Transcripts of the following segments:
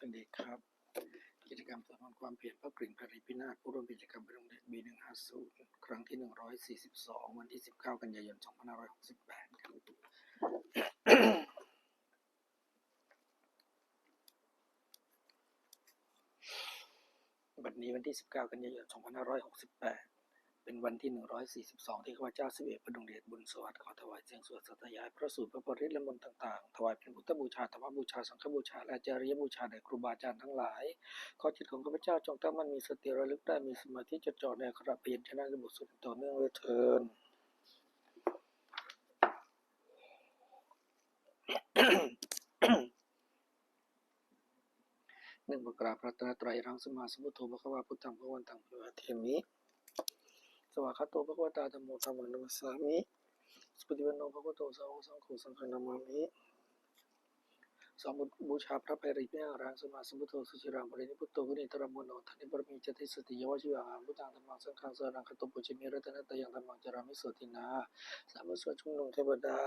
วัสดีครับกิจกรรมสะท้อนความเปลี่ยนพระกริ่งพริพินาศผู้ร่วมกิจกรรมไปโรงเรียน B150 ครั้งที่142วันที่19กันยายน2568ครับบัดนี้วันที่19กันยายน2568เป็นวันที่142ที่ข้าพเจ้า11พระดงเดชบุญสวัสดิ์ขอถวายเสียงสวดสัตยายพระสูตรพระปริตรและมนต์ต่างๆถวายเป็นพุทธบูชาธรรมบูชาสังฆบูชาและจาริยบูชาแด่ครูบาอาจารย์ทั้งหลายขอจิตของข้าพเจ้าจงตั้งมั่นมีสติระลึกได้มีสมาธิจดจ่อในอักขระพยัญชนะในบทสวดต่อเนื่องเลยเถิดหนึ่งประกราบพระตรัยรังสมาสมุทโธภควาพุทธังภวันตังภิวาเทมิสวากขาโตภควตาธัมโมธัมมังนัมสสามิสุปฏิปันโนภควโตสาวกสังโฆสังฆนามามิสองบูชาพระปริพิณารังสมาสมุทโธสุจิรังปรินิพุตโตกุณิตระมโนทันนิปรมีจติสติยวชิวังพุทธังธัมมังสังฆังสรณังคตุปุจิมิรัตนะตยังธัมมังจารามิโสตินาสามสวดชุมนุมเทวดา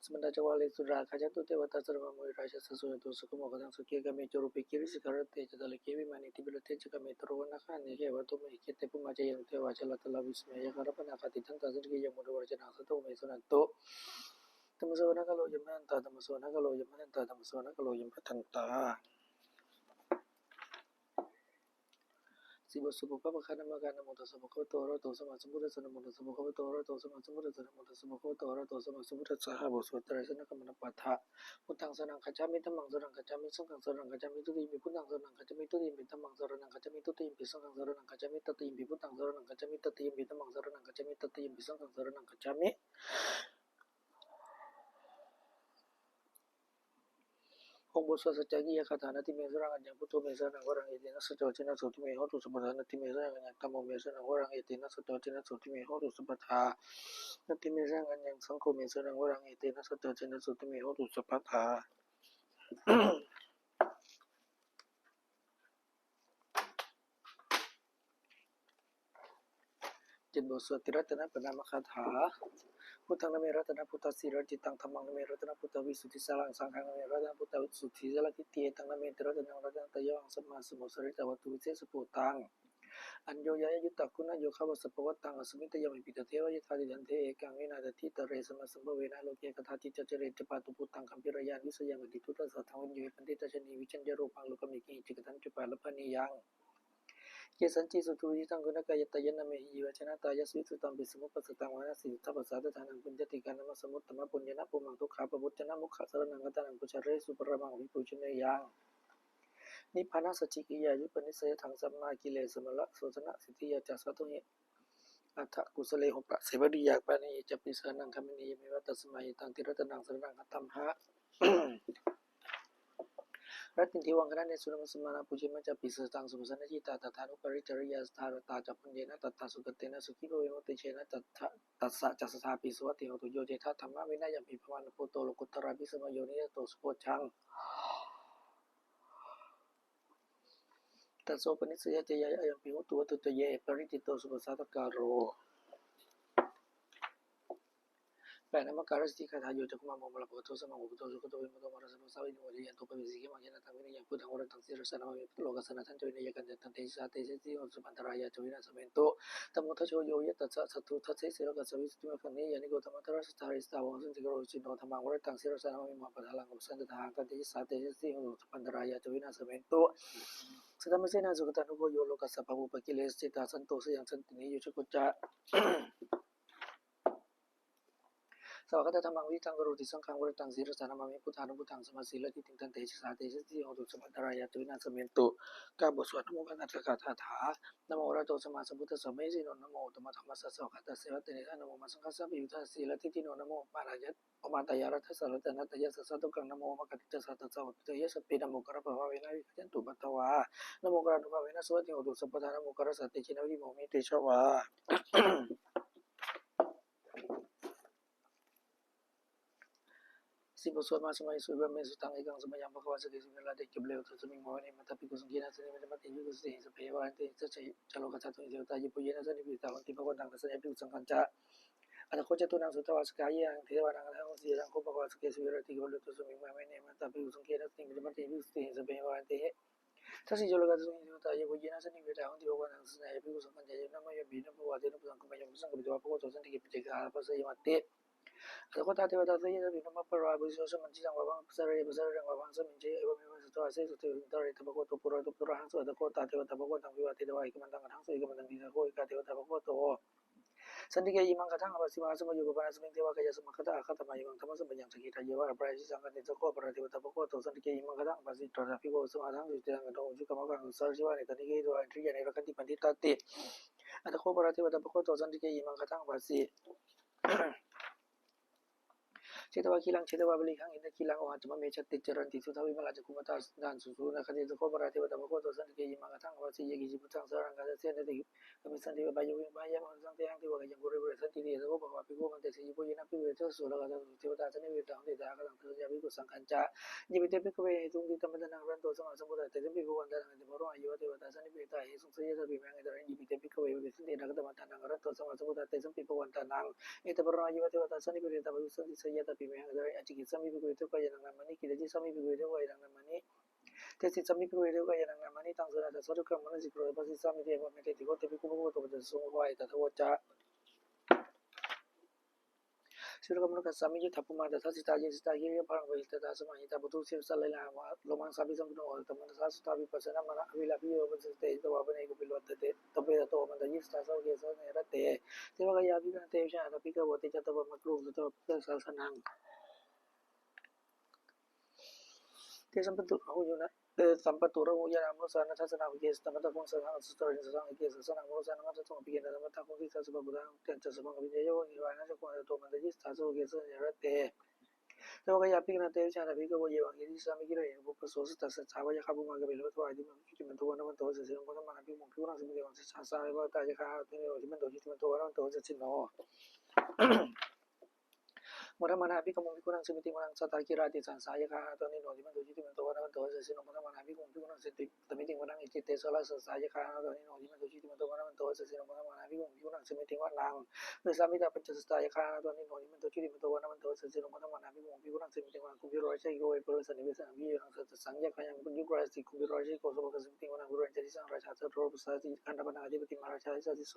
สมณจวาลิสุราขจันตุเทวตาสรมมุริราชสสุยตุสุขโมกขังสุขีกเมจุรุปิกิริสิกรเตจตะลิเกวิมานิติบิลเตจกเมตโรวนะขันเกวตุเมเกเตปุมาจยังเทวาชลตลาวิสเมยกรปนาคติทันตาสิกิยมุดวรจนะสตุเมสุนันโตธรรมโสนกโลยมันตาธรรมโสนกโลยมันตาธรรมโสนกโลยพัทันตาสิบสุภพะคะนามะกานโมตัสสะภะคะวะโตอะระหะโตสัมมาสัมพุทธัสสะนะโมตัสสะภะคะวะโตอะระหะโตสัมมาสัมพุทธัสสะนะโมตัสสะภะคะวะโตอะระหะโตสัมมาสัมพุทธัสสะหะบทสวดไตรสรณคมนปัฏฐะพุทธังสรณังคัจฉามิธัมมังสรณังคัจฉามิสังฆังสรณังคัจฉามิตุติมิพุทธังสรณังคัจฉามิตุติมิธัมมังสรณังคัจฉามิตุติมิสังฆังสรณังคัจฉามิตติมิพุทธังสรณังคัจฉามิตติมิธัมมังสรณังคัจฉามิตติมิสังฆังสรณังคัจฉามิองค์บทสวดสัจจิยคาถานาติเมสรังอัญญังพุทโธเมสรังวรังเอตินะสัจจนะสุติเมโหตุสัพพทานาติเมสรังอัญญังธัมโมเมสรังวรังเอตินะสัจจนะสุติเมโหตุสัพพทานาติเมสรังอัญญังสังโฆเมสรังวรังเอตินะสัจจนะสุติเมโหตุสัพพทาจิตบทสวดติรัตนะปนามคาถาพุทธังนเมรัตนะพุทธสีรจิตังธัมมังนเมรัตนะพุทธวิสุทธิสารังสังฆังนเมรัตนะพุทธวิสุทธิสารทิฏฐิตังนเมติรัตนังรัตนะตยังสัมมาสมุสริตวัตถุวิเศษปุตังอัญโยยะยุตตะคุณโยคะวสัพพวัตตังอสมิตยมิปิตเทวยทาติยันเทเอกังวินาทติตเรสมัสสัมภเวนะโลเกกถาติจเจเรจปาตุพุตังคัมภิรยานวิสยังอดิทุตสัทธังวิญโยปันติตชนีวิจัญญรูปังโลกมิกิจิกตันจุปาลพนิยังเยสันจิสุตุวิตังกุณกายตยนะเมหิวชนะตายสวิสุตังปิสมุปสตังวานาสิทัพพสาตทานังปุญญติกานามสมุตตมะปุญญนะปุมังทุกขาปปุจจนะมุขะสรนังกตานังปุจเรสุปรมังวิปุชเนยังนิพพานัสจิกิยายุปนิสัยทังสัมมากิเลสมละโสชนะสิทธิยาจัสสะตุหิอัตถกุสเลหุปะเสวริยาปานิจปิสานังคัมมินีเมวะตัสมัยตังติรัตนังสรนังคัตตัมหะรัตติทิวังคณะเนสุนมัสมานาปุจิมัจจปิสตังสุปสันจิตาตถานุปริจริยาสธารตาจัปุญเยนะตัตถาสุกเตนะสุขิโกวิมุตติเชนะตัสสะจัสสะปิสวัติโหตุโยเจทะธรรมะวินัยยัมปิภวันโพโตโลกุตตระภิสมโยนิยโตสุโพชังตัสโสปนิสยเจยะยัมปิหุตุวตุตเยปริจิตโตสุปสัตตการโรแปดนามการสติคาถาโยจักขุมาโมมลาภโตสมังอุปโตสุขโตวิมุตโตมรสโนสาวิโนวิยันโตปวิสิกิมังยนะตังวินิยังพุทธังวรันตังศิรสนามิโลกัสสนะทันจวินยกันตันเตชะเตชะสิโอสุปันตรายะจวินาสเมนโตตัมมุทโชโยยะตัสสะสัตถุทัสสิโลกัสสวิสุทธิมะคันนิยานิโกธรรมตระสตาริสตาวงสันติโกโรจิโนธรรมังวรันตังศิรสนามิมาปะทาลังอุสันตถาตันเตชะเตชะสิโอสุปันตรายะจวินาสเมนโตสัตตมเสนาสุขตานุโกโยโลกัสสะภะมุปกิเลสจิตาสันโตสยังสันตินิยุชกุจจะสวากขาธรรมังวิทังกโรติสังฆังวรตังศิรสานามิพุทธานุพุทธังสมาสีละทิติตันเตชะสาเตชะสิโหตุสัมปันตรายะตุวินาสเมนตุกาบทสวดนโมกัตถคาถานะโมอะระหะโตสัมมาสัมพุทธัสสะเมสิโนนะโมตัมมะธัมมัสสะสวากขาตเสวะเตนะนะโมมะสังฆัสสะปิยุทธัสสีละทิติโนนะโมปารายะโอมาตายารัตถะสารตนะตยะสัสสะตุกังนะโมมะกัตติสัตตะสาวตยะสัพพินะโมกะระภะวะเวนะวิคันตุปัตตวานะโมกะระนุภะเวนะสวัสดิโหตุสัพพทานะโมกะระสัตติจินะวิโมมิเตชะวาสิบสวดมาสมัยสุบะเมสุตังเอกังสมัยยังภควาสติสิเวลาเด็กจบเร็วสมิงโมนิมัตตปิกุสังกีนาสนิมิตมัตติยุกุสิสเปวะอันติจะใช้จโลกัสสะตุเสวตายิปุเยนะสนิปิตาวันติภวันตังกัสสะปิกุสังกัญจ อัตโคจตุนังสุตวาสกายยังเทวานังทังสีรังโคปกวาสเกสุวิรติโกลุตุสมิงมาเมเนมัตตาภิกขุสังเกตติมิจมัตติภิกขุติสเปวันเตทัสสิโยลกะตุนิโตายะโวเยนะสนิเวตาหันติโอวานังสนายภิกขุสังฆัญญายนะมะยะบินะปวาเตนะปุสังฆมะยะปุสังฆปิตวะภโกโตสันติกิปิเจกะปัสสยมัตติอัตโคตาเทวตาเตยะบินะมะปะราภิกขุสมันจิตังวะวังปะสะเรปะสะเรังวะวังสมิงเจเอวะเมวะสตวะเสสุเตวินตะเรตะภโกโตปุระตุปุระหังสุอัตโคตาเทวตาภโกตังวิวะเตตวะอิกมันตังหังสุอิกมันตังดิสะโคอิกะเทวตาภโกโตสันติเกยิมังคทังอภัสสิมาสมโยกปนะสมิงเทวะกายะสมคตะอะคตมายิมังธรรมะสมยังสกิทายะวะอปราชิสังกัติสโคปะเทวตาภโกโตสันติเกยิมังคทังอภัสสิตระภิโกสมาทังสุติตังกะโตอุจุกะมะกังสารชิวะเนตนิเกโตอันทริยะเนรคันติปันติตติอัตโคปะเทวตาภโกโตสันติเกยิมังคทังอภัสสิเจตวะกิลังเจตวะบลิขังอินทกิลังโอหัจมะเมชติจรันติสุทวิมลาจกุมตาดานสุสุนะคติสโคปะเทวตาภโกโตสันติเกยิมังคทังอภัสสิเยกิจิปุตังสรังกะเสเนติกมิสันติวะบายวิมายะมันสังเตหังติวะกะยังกุริเวสันติเยสโคปะวะภิโกมันเตสิโปยินะภิเวเตสุละกะเทวตาสนิเวตังเตตะกะตังเตยะภิโกสังคัญจายิปิเตภิกขเวตุงติตัมมะนังรันโตสัมมาสัมพุทธะเตติภิกขวันตะนังเตมะโรอายุเทวตาสนิเวตาเหสุงเสยะสะภิมังเอตระยิปิเตภิกขเววิสันตินะกะตมะตะนังรันโตสัมมาสัมพุทธะเตสัมภิกขวันตะนังเอตะปะโรอายุเทวตาสนิเวตาภิสันติเสยะตะภิมังเอตระอจิกิสัมมิภิกขเวเตกะยะนังมะนิกิเลจิสัมมิภิกขเวเตกะยะนังมะนิเตสิสัมมิภิกขเวเตกะยะนังมะนิตังสระตะสรุกังมะนสิกโรปัสสิสัมมิเทวะเมเตติโกเตภิกขุภโกโตปัสสะโหะอิตะทะวะจาสุรกมนุกัสสามิยุทธปุมาตัสสิตาเยสิตาเยยะพลังเวหิตตาสมาหิตาปุตุสิสะเลลาวะโลมังสาภิสัมพุโนตมะสาสุตาวิปัสสนามะอวิลาภิโยปัสสเตตวะปะเนกุปิลวัตเตตเปตโตมันตยิสตาสะเกสะเนระเตเทวะกายาภิกันเตชะตะภิกขวติจัตตวะมะกรุสุตวะสัสสนังเตสัมปตุโหโยนะสัมปตุระโหยะนะมนุสานัสสะนาวิเกสตัมมะตะคงสะสังสุตริสสังเกสสะนังมนุสานัมมะตะสงภิเกนะตัมมะตะคงสิสัสสะบุตังเตจะสมังวิเยโยนิวานะจะโกนะโตมันตยิสตาสะเกสะเนระเตเทวะกายาภิกันเตชะตะภิกขวะเยวังเยติสามิกิระเยปุปโสสตัสสะชาวะยะคาบุมังกะเบลวะทวะอิติมันจุติมันโตวะนะมันโตสะสิโนมะนะมะนะภิมุงภิวนังสิมิเตวังสะชาสาเวะตายะคาติโนจิมันโตจิมันโตวะนะมันโตสะสิโนมะนะมะนะภิกขมุงภิกุนังสิมิติมะนังสัตตะกิราติสังสายะคาตนิโนจิมันโตจิมันโตวะนะมันโตสะสิโนมะนะมะนะภิกขมุงภิกุนังสิตมิติมะนังอิจิเตสละสัสสายะคาตนิโนจิมันโตจิมันโตวะนะมันโตสะสิโนมะนะมะนะภิกขมุงภิกุนังสิมิติมะนังเวสามิตาปัจจสตายะคาตนิโนจิมันโตจิมันโตวะนะมันโตสะสิโนมะนะมะนะภิกขมุงภิกุนังสิมิติมะนังคุภิโรชัยโกเวปุระสนิเวสังวิยังสัตสังยะคายังปุญญุกราสิคุภิโรชัยโกสภะสิมิติมะนังบุรัญจติสังราชาสัตโรปุสสะติคันธปนาธิปติมหาราชาสัตติโส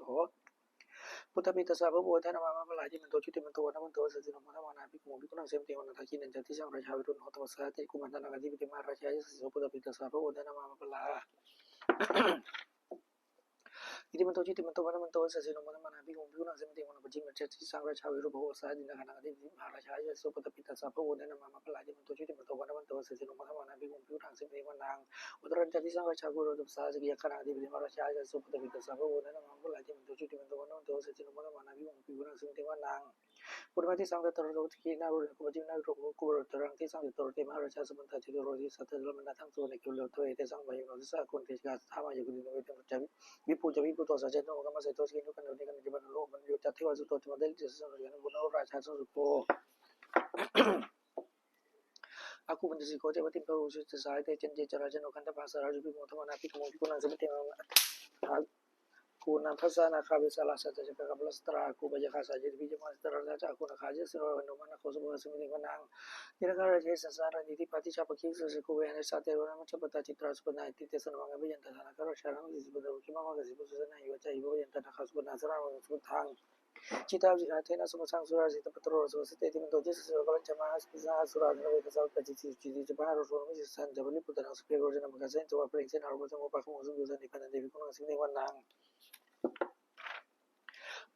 พุทธปิตสสะภะโวทะนะมะมะลาจิมันโตจิมันโตวะนะมันโตสะสิโนมะนะมะนะภิกขมุงภิกุนังสิมิติมะนังทักขินันจติสังราชาวิรุณโหตวสสะติกุมันตนังอธิปติมหาราชาสัตติโสพุทธปิตสสะภะโวทะนะมะมะลาอิติมันโตจิติมันโตวะนะมันโตสะสิโนมะนะมะนะภิกขมุงภิกุนังสิมิติมะนังปจิมมัจจติสังราชาวิรุณโหตวสสะตินะขันธ์อธิปติมหาราชาสัตติโสพุทธปิตสสะภะโวทะนะมะมะลาจิมันโตจิมันโตวะนะมันโตสะสิโนมะนะมะนะภิกขมุงภิกุนังสิมิติมะนังอุตรัญจติสังราชากุโรตุปสสะสิยะคณะอธิปติมหาราชาสัตติโสพุทธปิตสสะภะโวทะนะมะมะลาจิมันโตจิมันโตวะนะมันโตสะสิโนมะนะมะนะภิกขมุงภิกุนังสิมิติมะนังปุรมะติสังตตระโรติกินารุกุปจินารุกุบรตรังติสังติตระเตมหาราชาสมันตจิโรติสัตตะละมันทังโสเนกุลโตเอเตสังวายโนติสะกุนติกาธามายกุลิโนเวตจาวิปุจวิปุตโตสัจเจโนกะมะเสโตสิกินุกันโนติกันจิบันโลมันโยจัตถิวะสุโตติมะเดลิสังยานุบุโนราชาสุโกaku menjadi kota batin baru sesuai dengan cara jenuh kan tak pasar harus bingung teman api kemungkinan seperti aku nafas anak habis salah satu jika kabel setelah aku baca khasa jadi bijak setelah saja aku nak aja seluruh mana aku semua seperti menang tidak ada jadi sasaran di pati siapa kisah sesuatu yang saat itu nama cepat citra sebenarnya itu tesan mengambil yang tanah kalau sekarang di sebelah gimana kasih posisinya ibu cah ibu yang tanah khas benar serang sebutang Cita tena semua sang surah itu betul so setiap mentoji sesuatu kalau jemaah bisa surah nabi kasal kaji ciri jemaah harus orang bisa jabali putar ang supaya roja nama kasih itu apa yang saya harus mau pakai musuh bisa dipanen dewi kuno sini wanang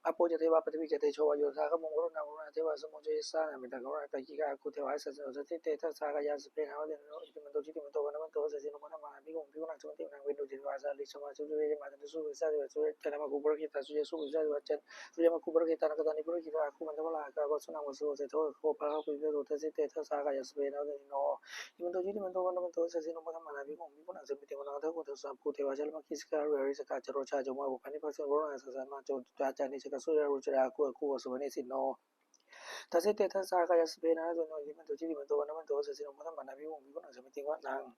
apa jadi apa tapi jadi coba jual saya mengurus nama nanti bahasa mau jadi sana minta orang kaki aku tewa saja jadi teta saya ya supaya nama itu mentoji nama mentoji sesuatu nama mana bingung nak cuma tinggal window jadi bahasa di semua sudah jadi macam itu bisa jadi nama kubur kita sudah bisa baca sudah nama kubur kita nak tani kubur kita aku mana malah aku senang masuk saya tahu aku apa itu terus teta saya ya supaya nama itu mentoji nama mentoji sesuatu nama mana bingung nak cuma tinggal nak tahu terus aku tewa jadi makin sekarang hari sekarang ceroca cuma bukan ini pasti orang yang macam cuaca ni sesuatu rujuk aku sebenarnya sih no tapi teta saya ya sebenarnya no ini mentoji nama sesuatu nama mana bingung nak cuma tinggal nang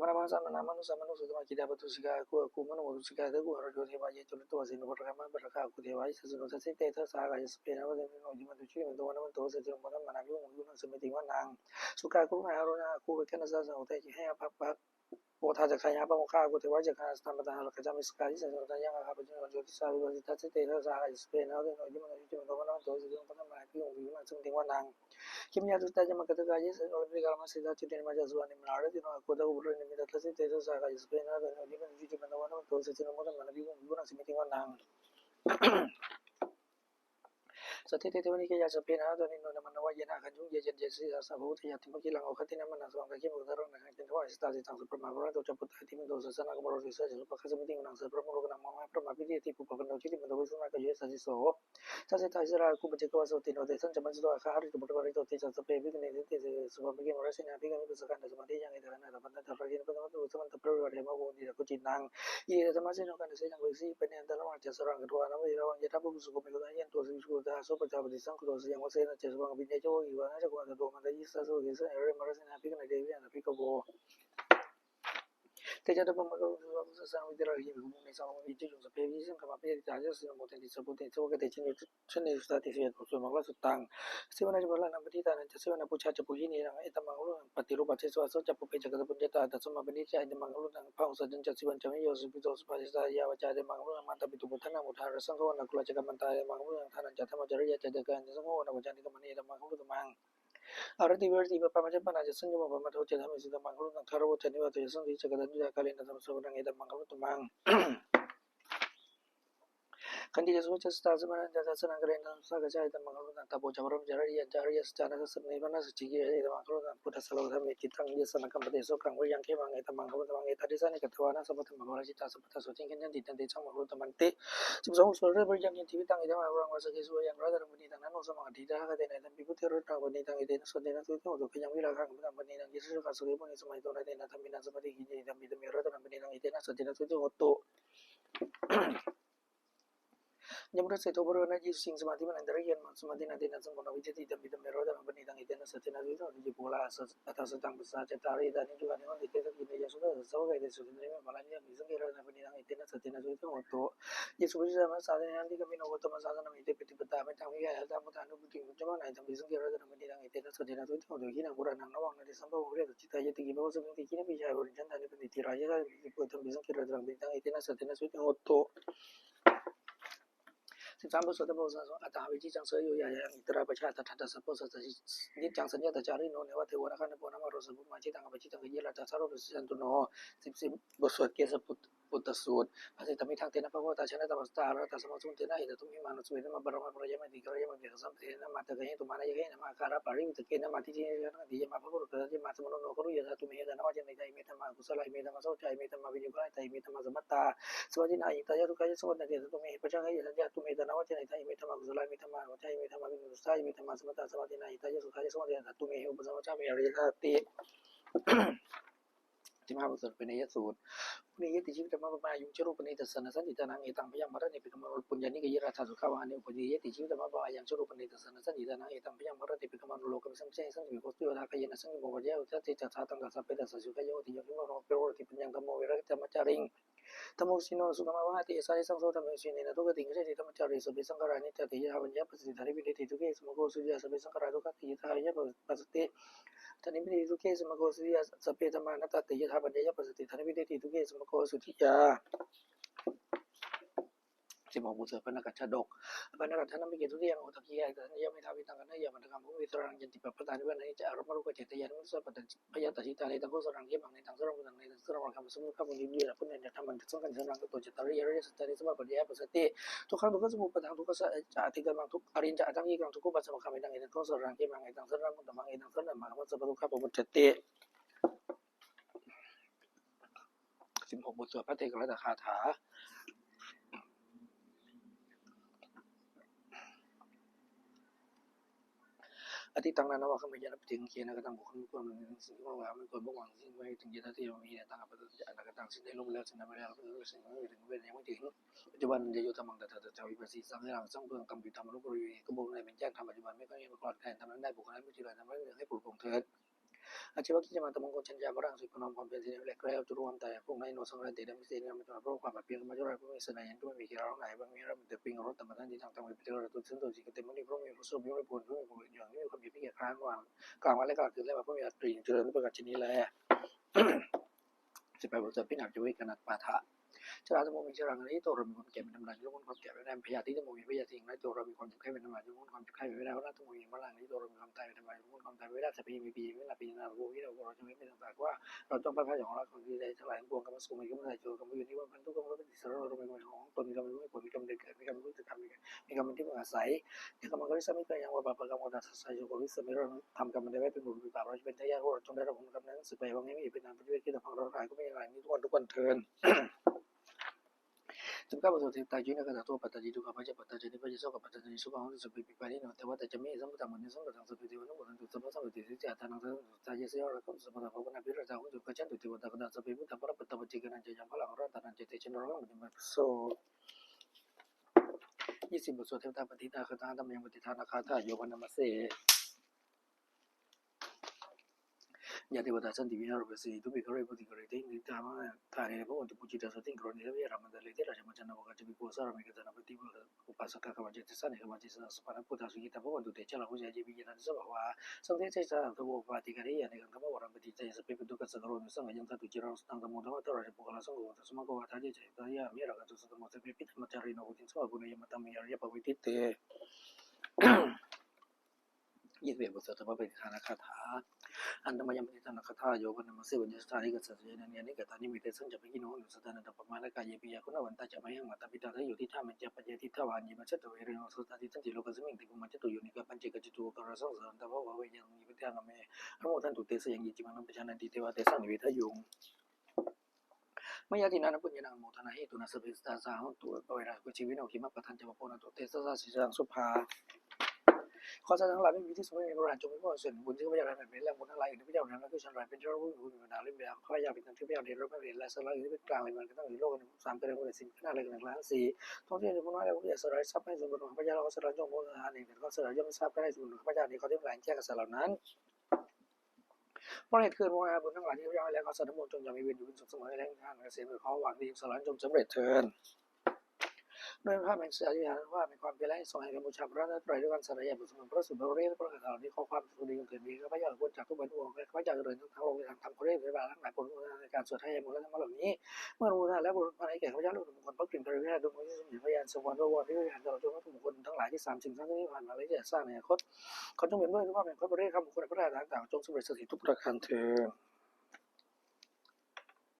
มะสมะมะนุสมะนุสุตมะกิดาปตุสิกากูมะนุตุสิกาเตกุหรโยเทวายจุลตวสินุปะระกะมะปะระกะกุเทวายสสุนุสสิเตทะสากายสเปนะวะเตมิโนจิมันตุชิมันโตวะนะมันโตสจิมะมะนะยุงยุนสมิติวะนังสุกากุมะหารุณากูเกนะสะสะโอเตจิให้อภัพโอทาจะขยาปะโมคากุเทวายจะคาสตัมปะตะหะละกะจามิสกาจิสันตะยังอะคาปะจิโนโยติสาวิวะสิทัสสิเตทะสากายสเปนะวะเตมิโนจิมันตุชิมันโตวะนะมันโตสจิมะมะนะยุงยุนสมิติวะนังKimya tu taja makata gaji se olri galama sida chitene maja zuani mlare dino akoda ubro ni mita tasi teso saga ispena da ni ni juju bana wana to se chino moda mana bigo nguna simiti wana Satete tewani ke jasa pena da ni no mana wa yena kan jung je je sa bhut ya timo ki lang okhati na mana so ga ki mo daron na kan wa sta ji tang super ma bora to chaput ti mi do sa sana ko boro sa je pa khasa mi nang sa pro mo na ma pro ma bi ti pu pa kan chi ti mo do so na ka je sa ji so sa se ta jara ku baje ko so ti no de san jama ji do ka hari to boro to ti sa pe bi ne ti se so ba bi mo ra se na bi ga mi sa kan da ma de yang ida na da banda ta pa ki pa to so man ta pro re ma ko ni ko chi nang ye da ma se no kan se nang si pe ne da ma ja sa rang do na ma ra ya ta bu su ko me ko da yan to su da so pa ta ba di sang ko so yang mo se na che so ba bi ne jo i wa na ko da do ma da yi sa so ge sa re ma ra se na bi ga na de ya na bi ko bo Teja da pama ko sa sa mi dira hi mu me sa mo i ju sa pe bi sim ka ma pe ta ja sa mo te di sa bo te so ga te chin chen ne sta ti se so ma la su tang se wana ba la na pati ta na se wana pucha cha pu hi ni na eta ma lo pati ru pa che so so cha pu pe cha ga pu ta ta so ma bani cha de ma lo na pa sa jen cha si wan cha me yo su bi so pa sa ya wa cha de ma lo ma ta bi tu ta na mo ta ra sang ko na kula cha ga man ta ma lo na ta na cha ta ma ja ri ya cha de ga ni so ko na wa cha ni ka ma ni da ma lo ta mang Arati verti pa pamaja panaja sanjo ma pamaja hoche dhami sida mangalo na tharo hoche niwa to yasan di chakada nila kali na tham sabarang eda mangalo tumang Kandi jesu hoche sta sabana jasa sanang kare na saga cha eda mangalo na tabo chabaram jarari ya jari ya secara seserne bana sechigi eda mangalo na puta salo dhami kitang yasa na kambade so kanggo yang ke mang eda mangalo tumang eda desa ni katwana sabata mangalo cita sabata so tingkan jan ditan de chang mangalo tumang te Sibsong sore berjang yang tibitang ida orang masa kesu yang rada ramani tangan no sama dida ka de na bibu terus na bani tang ida so de na tu to do kanyang wila ka na bani nang yesu ka so ge bani sama ito na de na tamina sama de hiji da mi de mi rada na bani nang ida na so de na tu to Nyamura se to boro na ji sing samadhi man andar yan samadhi na de na sama na wijati da mi de mi rada na bani nang ida na so de na tu to ji bola atas tang besar cetari dan juga ni on de ke gini ya sudah so ga de so de me malanya mi sing rada na bani nang ida na so de na tu to Yesu sama sadhana nanti kami nogo tama sadhana mite peti peta me tangi ya ta muta no buti jama na tam bisung kira da mani nang ite na so dina tu to hina pura nang nawang na samba ure to cita ye tigi bawa sebelum tigi na bija ur jan tani peti tira ya ko tam bisung kira da bintang ite na so dina su to Sambo so tabo so ata hawi ji jang so yo ya ya itra bacha ta ta sa po so ni jang san ya ta jari no ne wa te wara kan po na ma ro so ma ji tang ba ji tang ye la ta sa ro so san tu no sip bo so ke sa put sud ase tami thang te na pa ta chana ta sta ra ta sa ma sun te na ida tu mi ma no su ma bar ma pro ya ma di kra ya ma de sam te na ma ta ga tu ma na ye na ma ka ra pa ri te ke na ma ti ji na di ma pa ro ka ji ma sa no no ko ya tu me da na wa je me dai me ta ma ku sa lai me ta ma so chai me ta ma bi ni ba tai me ta ma za ma ta so ji na ita ya tu ka ya so na de tu me pa cha ga ya tu me da na wa je na ita me ta ma ku sa lai me ta ma wa chai me ta ma bi ni sa me ta ma sa ma ta sa ma ti na ita ya so ka ya so de tu me u ba sa ma cha me ya ri ta ti ที่มาสุดเป็นยสูตรปุญญติชีวิตมาบายุชรูปนิตัสสนะสันติตานังเอตังพยังมรณิปิกมรุปุญญานิกยราชาสุขาวานิปุญญติชีวิตมาบายังชรูปนิตัสสนะสันติตานังเอตังพยังมรณิปิกมรุโลกมิสัมเชสังวิโกตุยทากายนะสังวิโกวะเยอุทัติจัตตาตังกัสสะเปตัสสุขโยติโยนิมโรเปโรติปัญญังธัมโมวิรัตมัจจาริงธรรมสิโนสุขมาวะติสายสังโสธรรมสิเนนะตุกติงเสติธรรมจาริสุเบสังกรานิจติยะปัญญาปัสสิทาริวิเดติตุเกสมโกสุยะสเบสังกราตุกติยะทายะปัสสิTani bini tu ke sama ko suya sape tama na ta te ya bande ya pasati tani bini tu ke sama ko su ya si mo busa pa nakachadok pa nakatana mi gitu yang otak ya ya mi tabi tangan ya man kamu itu orang jadi papatan ba na ja arma ko chete ya mun sa patan ya ta sita le ta ko sorang ke bang ne tang sorang bang ne sorang kamu semua kamu ni dia pun ne taman tu kan sorang to cheta ya ya sa tani sama pa ya pasati to kan to ka semua patang to ka sa ja ti ka bang to arin ja tang i kang to ko ba sama kami dang ne ko sorang ke bang ne tang sorang mun tamang ne tang sorang ma sa pa to ka po cheteสิmo busa pa te ka la kha thaอธิตังนันว่าคำยานถึงเกียนะก็ตั้งบุคคลคนนึงสิ่งว่ามันคนบ่หวังสิ่งไว้ถึงจะที่มีตั้งปัจจัยแล้วก็ตั้งสิ่งได้ลงแล้วสิ่งนั้นไม่แล้วสิ่งนั้นถึงเว้นยังไม่ถึงปัจจุบันจะอยู่ทำมังแต่จะวิปัสสีสังหารสังเพื่อทำบิดทำรูปริกระบวนในเป็นแจ้งทำปัจจุบันไม่ก็ยังประกอบแทนทำนั้นได้บุคคลนั้นไม่ใช่เลยทำให้ผู้คงเถิด อาชีวะกิจมาตมงคลชัญญาพลังสุขนอมความเป็นสิริแหลกแล้วจุรวมแต่พวกนายโนสังกัดเดชมิเศษงามเป็นพระความแบบเพียงมาจุฬาผู้มีเสน่ห์ด้วยมีกีฬาร้องไหนบางมีรับแต่ปิงรถแต่มาทั้งที่ทางวิทยาลัยตุนซึ่งตัวจริงเต็มมันมีพระมีผู้ทรงมีพระผลผู้มีผลอย่างนี้มีความมีพิเศษครั้งว่างกลางวันและกลางคืนและพระมีอัตรีเจริญประกาศชนิดแลจะไปบทเสริมพิณาจวิกนัดปาฐะชราธรรมมีชรางันนี้ตัวเรามีความแก่เป็นธรรมดายุคความแก่เป็นธรรมพยาธิที่ธรรมมีพยาธินั้นตัวเรามีความจุกไข้เป็นธรรมดายุคความจุกไข้เป็นธรรมดาว่าธรรมมีพลังนี้ตัวเรามีความตายเป็นธรรมดายุคความตายไม่ได้จะปีมีปีไม่ละปีนาโลที่เราจะไม่เป็นต่างๆว่าเราต้องพระพายของเราของดีใจทั้งหลายทั้งปวงกรรมสุขมีกรรมใดเจอกรรมอยู่ที่ว่าพันธุกรรมเป็นสิสระเราเป็นของตนมีกรรมรู้มีผลมีกรรมเกิดมีกรรมรู้จะทำมีกรรมที่อาศัยที่กรรมก็ได้สมิเป็นอย่างว่าบาปกรรมวัฏสัยโยกวิสมิเราทำกรรมได้ไม่เป็นบุญเป็นบาปเราจะเป็นทายาทเราจงได้รับผลกรรมนั้นสืบไปว่าไม่มีเป็นนามเป็นเวทที่ทำของเราหายก็ไม่อย่างไรนี่ทุกวันเทินจำกัดบทสวดตายจุนกระตัวปัตตาจีทุกขปัจจปัตตาจีนิพพานโสกปัตตาจีสุภาพสุภีปิปานิโนแต่ว่าแต่จะไม่สมบูรณ์เหมือนสมบูรณ์สุภีที่วันนู้นตุสมบูรณ์สุภีที่จะทำนั้นตายเสียแล้วก็สมบูรณ์ภาวนาพิรตาหุ่นจุกจันตุที่วันตะกันสุภีพุทธปรปัตตปัจจิกันจะยังพลังรัตนันเจติชนร้องมันโซ20บทสวดเทวตาปฏิทาคาถาธรรมยังปฏิทานาคาถาโยวันนามัสเสยาเทวดาสันติวิหารเปสีทุบิกเรปฏิกริตินิตามาทาเรพวันตุปุจิตาสติงกรณีเทวิรามันเดลิเตราชมัจจนาวกัจจิบิโกสารมิกตนาปฏิบุอุปัสสกะขวัจเจติสันนิขวัจเจสสปานะพุทธสุกิตาพวันตุเตชะลาหุเจจิบิยานันสภาวะสังเทเจสะตโวปาติกะริยานิกังธรรมวรังปฏิเจสเปปิตุกัสสะกโรนุสังยังทัตุจิราสตังธรรมธรรมะตระปุกลาสังโฆตัสมะโกวะทาเจเจตายามิรากัตุสัตมะเสปิปิธรรมจาริโนอุติสวะกุณยมตัมมิยาริยปวิติเต21บทสวดธรรมปฏิทานคาถาอันธรรมยมปฏิทานคาถาโยวันนามัสเสวันยสถานิกัสสะเจนันยานิกตานิมิเตสังจะไปกินโหนุสตานันตปะมาละกายปิยาคุณวันตาจะไม่ยังมาตาปิตาถ้าอยู่ที่ท่ามันจะปัจเจติทวานิมัจจตุเวริโนสุตาติสังจิโลกัสมิงติกุมัจจตุโยนิกปัญเจกจิตุกระสังสันตะภวะเวยังนิพพานเมอโมทันตุเตสยังยิจิมังปะชานันติเทวะเตสังนิเวทยุงมายาตินานะปุญญานังโมทนาเหตุนาสเปสตาสาหุตุปเวรากุชีวิโนคิมัปปะทันจะปะโพนะตุเตสะสะสิสังสุภาขอแสดงหลักไม่มีที่สมัยโบราณจงเป็นผู้ส่วนบุญที่พระเจ้าได้เป็นแรงบุญอะไรอื่นที่พระเจ้านั้นคือฉันไรเป็นเจ้าผู้มีบุญเป็นดาวเล่มแบบข้าพเจ้าเป็นทั้งที่พระเจ้าเรียนรู้ไม่เรียนและสลายอยู่ที่เป็นกลางเลยมันก็ต้องอยู่โลก3เป็นคนสิ่งหน้าเลย1 ล้าน 4ท่องเที่ยวในพวกนั้นแล้วพระเจ้าสลายทรัพย์ให้สมบูรณ์ข้าพเจ้าเราสลายจงบูรณาเองก็สลายย่อมทรัพย์ให้สมบูรณ์ข้าพเจ้านี้เขาที่หลายแจ้งกับสลายนั้นเพราะเหตุเกิดว่าบุญทั้งหลายที่พระเจ้าแล้วเขาสนมจงอย่ามีเวรอยู่เป็นสุขเสมอแรงทางเกษตรเขาหวังดีสลายจงสำเร็จเถิดด้วยภาพแห่งเสือที่หาว่าเป็นความเป็นไรส่งให้กับบูชาพระนัตไตรด้วยกันสลายบุษมันพระสุบเรียนพระข่าวนี้ข้อความสุดีกันเกิดมีข้าพเจ้าพ้นจากทุกบรรทุกข้าพเจ้าเดินทั้งโลกทางธรรมเขาเรียกเวลาทั้งหลายผลในการสวดให้มูลและธรรมเหล่านี้เมื่อรู้แล้วบุญภายในแก่ข้าพเจ้าลูกมงคลพระกลิ่นพระฤาษีดวงวิญญาณพยานสวรรค์วรที่หันเราจงวัตถุมงคลทั้งหลายที่3 สิ่งทั้งนี้ผ่านมาและจะสร้างในอนาคตเขาจงเป็นด้วยว่าเป็นพระบริเวณคำมงคลพระราชต่างๆจงสำเร็จสถิตทุกประการเถิด